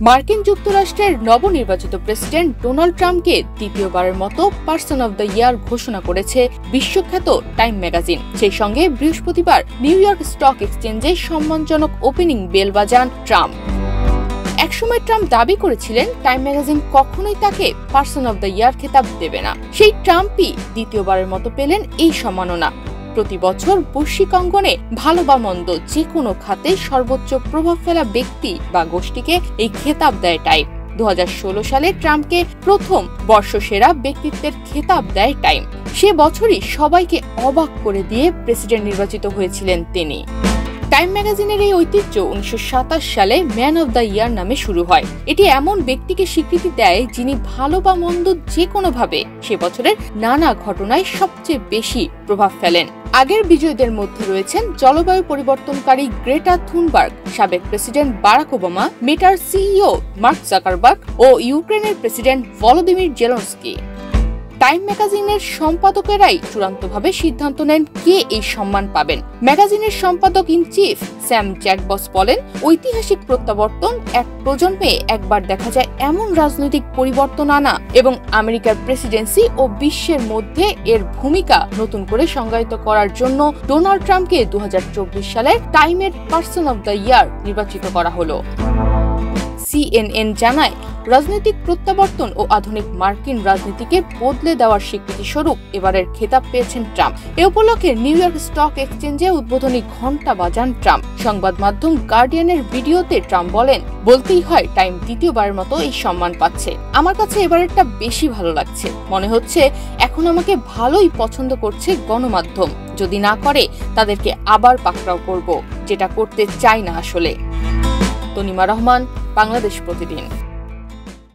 মার্কিন যুক্তরাষ্ট্রের নবনির্বাচিত প্রেসিডেন্ট ডোনাল্ড ট্রাম্পকে দ্বিতীয়বারের মতো পারসন অব দ্য ইয়ার ঘোষণা করেছে বিশ্বখ্যাত টাইম ম্যাগাজিন। সেই সঙ্গে বৃহস্পতিবার নিউ ইয়র্ক স্টক এক্সচেঞ্জে সম্মানজনক ওপেনিং বেল বাজান ট্রাম্প। একসময় ট্রাম্প দাবি করেছিলেন টাইম ম্যাগাজিন কখনোই তাকে পারসন অব দ্য ইয়ার খেতাব দেবে না। সেই ট্রাম্পই দ্বিতীয়বারের মতো পেলেন এই সম্মাননা। প্রতি বছর বৈশ্বিক অঙ্গনে ভালো বা মন্দ যে কোনো খাতে সর্বোচ্চ প্রভাব ফেলা ব্যক্তি বা গোষ্ঠীকে এই খেতাব দেয় টাইম। 2016 সালে ট্রাম্পকে প্রথম বর্ষসেরা ব্যক্তিত্বের খেতাব দেয় টাইম। সে বছরই সবাইকে অবাক করে দিয়ে প্রেসিডেন্ট নির্বাচিত হয়েছিলেন তিনি। টাইম ম্যাগাজিনের এই ঐতিহ্য 1927 সালে ম্যান অব দ্য ইয়ার নামে শুরু হয়। এটি এমন ব্যক্তিকে স্বীকৃতি দেয় যিনি ভালো বা মন্দ যে কোনোভাবে সে বছরের নানা ঘটনায় সবচেয়ে বেশি প্রভাব ফেলেন। আগের বিজয়ীদের মধ্যে রয়েছেন জলবায়ু পরিবর্তনকারী গ্রেটা থুনবার্গ, সাবেক প্রেসিডেন্ট বারাক ওবামা, মেটার সিইও মার্ক জাকারবার্গ ও ইউক্রেনের প্রেসিডেন্ট ভলোদিমির জেলেনস্কি। টাইম ম্যাগাজিনের সম্পাদকেরাই চূড়ান্তভাবে সিদ্ধান্ত নেন কে এই সম্মান পাবেন। ম্যাগাজিনের সম্পাদক ইন চিফ স্যাম জ্যাকবস বলেন, ঐতিহাসিক প্রত্যাবর্তন, এক প্রজন্মে একবার দেখা যায় এমন রাজনৈতিক পরিবর্তন আনা এবং আমেরিকার প্রেসিডেন্সি ও বিশ্বের মধ্যে এর ভূমিকা নতুন করে সংজ্ঞায়িত করার জন্য ডোনাল্ড ট্রাম্পকে 2024 সালে টাইমের পারসন অব দ্য ইয়ার নির্বাচিত করা হলো। CNN জানায়, রাজনৈতিক প্রত্যাবর্তন ও আধুনিক মার্কিন রাজনীতিকে বদলে দেওয়ার স্বীকৃতি স্বরূপ এবারের খেতাব পেয়েছেন ট্রাম্প। এ উপলক্ষে নিউ ইয়র্ক স্টক এক্সচেঞ্জে উদ্বোধনী ঘণ্টা বাজান ট্রাম্প। সংবাদ মাধ্যম গার্ডিয়ানের ভিডিওতে ট্রাম্প বলেন, বলতেই হয় টাইম দ্বিতীয়বারের মতো এই সম্মান পাচ্ছে। আমার কাছে এবারেরটা বেশি ভালো লাগছে। মনে হচ্ছে এখন আমাকে ভালোই পছন্দ করছে গণমাধ্যম। যদি না করে তাদেরকে আবার পাকড়াও করব, যেটা করতে চাই না আসলে। তনিমা রহমান, বাংলাদেশ প্রতিদিন।